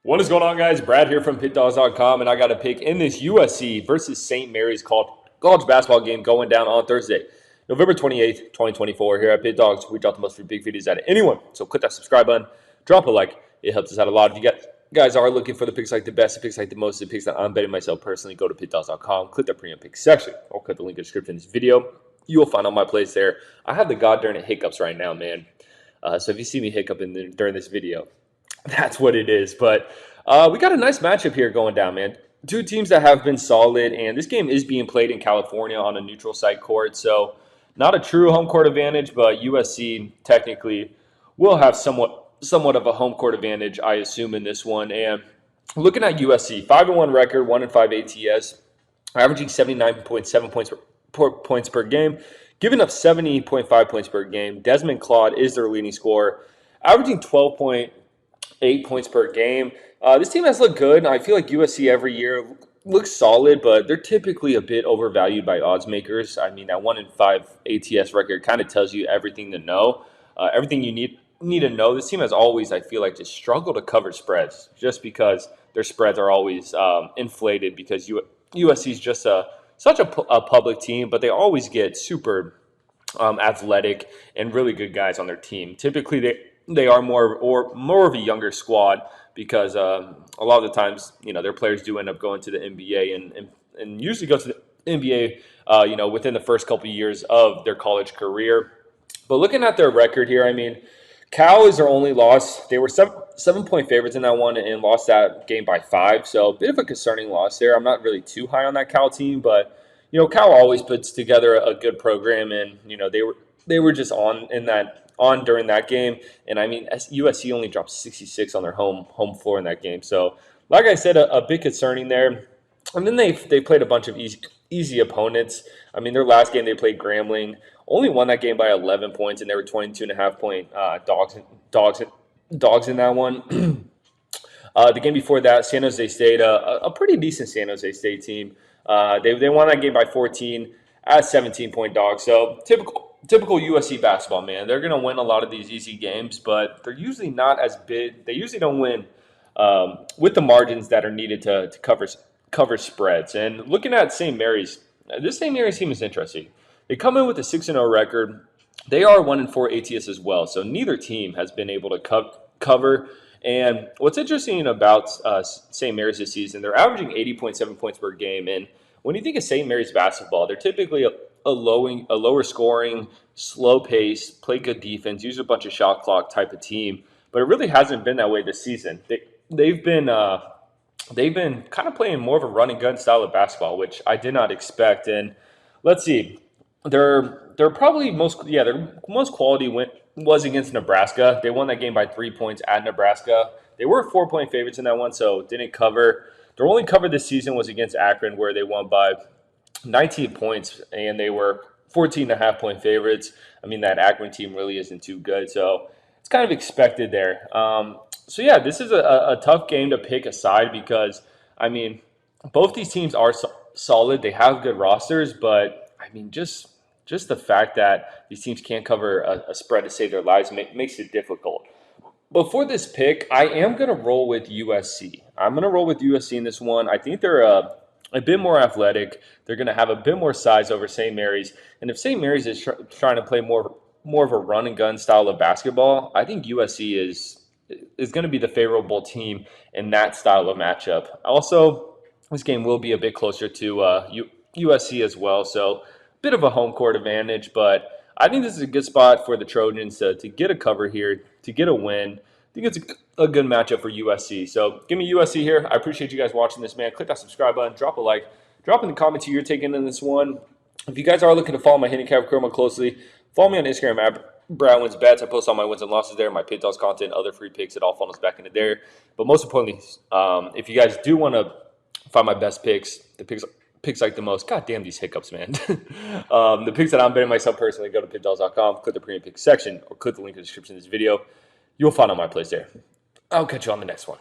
What is going on, guys? Brad here from Pickdawgz.com, and I got a pick in this USC versus St. Mary's college basketball game going down on Thursday, November 28th, 2024. Here at Pick Dawgz, we drop the most free big videos out of anyone. So click that subscribe button, drop a like. It helps us out a lot. If you guys are looking for the picks like the best, the picks like the most, the picks that I'm betting myself personally, go to Pickdawgz.com, click the premium pick section, or click the link in the description of this video. You will find all my plays there. I have the goddamn hiccups right now, man. So if you see me hiccuping during this video, that's what it is. But we got a nice matchup here going down, man. Two teams that have been solid, and this game is being played in California on a neutral site court. So not a true home court advantage, but USC technically will have somewhat of a home court advantage, I assume, in this one. And looking at USC, 5-1 record, 1-5 ATS, averaging 79.7 points per game, giving up 70.5 points per game. Desmond Claude is their leading scorer, averaging 12.8 points per game. This team has looked good. I feel like USC every year looks solid, but they're typically a bit overvalued by odds makers. I mean, that 1-5 ATS record kind of tells you everything to know, everything you need to know. This team has always, I feel like, just struggled to cover spreads just because their spreads are always inflated because USC is just such a public team, but they always get super athletic and really good guys on their team. Typically, they are more of a younger squad because a lot of the times, their players do end up going to the NBA and usually go to the NBA, within the first couple of years of their college career. But looking at their record here, I mean, Cal is their only loss. They were 7-point favorites in that one and lost that game by 5. So a bit of a concerning loss there. I'm not really too high on that Cal team, but Cal always puts together a good program, and they were just on during that game. And I mean, USC only dropped 66 on their home floor in that game. So like I said, a bit concerning there. And then they played a bunch of easy opponents. I mean, their last game they played Grambling, only won that game by 11 points, and they were 22.5 point dogs in that one. The game before that, San Jose State, a pretty decent San Jose State team. They won that game by 14 as 17-point dogs. So typical USC basketball, man. They're going to win a lot of these easy games, but they're usually not as big. They usually don't win with the margins that are needed to cover spreads. And looking at St. Mary's, this St. Mary's team is interesting. They come in with a 6-0 record. They are 1-4 ATS as well, so neither team has been able to cover. And what's interesting about St. Mary's this season, they're averaging 80.7 points per game. And when you think of St. Mary's basketball, they're typically a lower scoring, slow pace, play good defense, use a bunch of shot clock type of team. But it really hasn't been that way this season. They've been kind of playing more of a run and gun style of basketball, which I did not expect. And let's see, their most quality win was against Nebraska. They won that game by 3 points at Nebraska. They were 4-point favorites in that one, so didn't cover. Their only cover this season was against Akron, where they won by 19 points, and they were 14.5-point favorites. I mean, that Akron team really isn't too good, so it's kind of expected there. So yeah, this is a tough game to pick a side because, I mean, both these teams are solid. They have good rosters, but I mean, just the fact that these teams can't cover a spread to save their lives makes it difficult. But for this pick, I am going to roll with USC. I'm going to roll with USC in this one. I think they're a bit more athletic. They're going to have a bit more size over St. Mary's. And if St. Mary's is trying to play more of a run and gun style of basketball, I think USC is going to be the favorable team in that style of matchup. Also, this game will be a bit closer to USC as well, so a bit of a home court advantage. But I think this is a good spot for the Trojans to get a cover here, to get a win. I think it's a good matchup for USC. So give me USC here. I appreciate you guys watching this, man. Click that subscribe button, drop a like, drop in the comments who you're taking in this one. If you guys are looking to follow my handicap career more closely, follow me on Instagram at Brad Wins Bets. I post all my wins and losses there, my Pick Dawgz content, other free picks. It all funnels back into there. But most importantly, if you guys do want to find my best picks, the picks like the most. God damn these hiccups, man. The picks that I'm betting myself personally, go to Pickdawgz.com, click the premium pick section, or click the link in the description of this video. You'll find all my plays there. I'll catch you on the next one.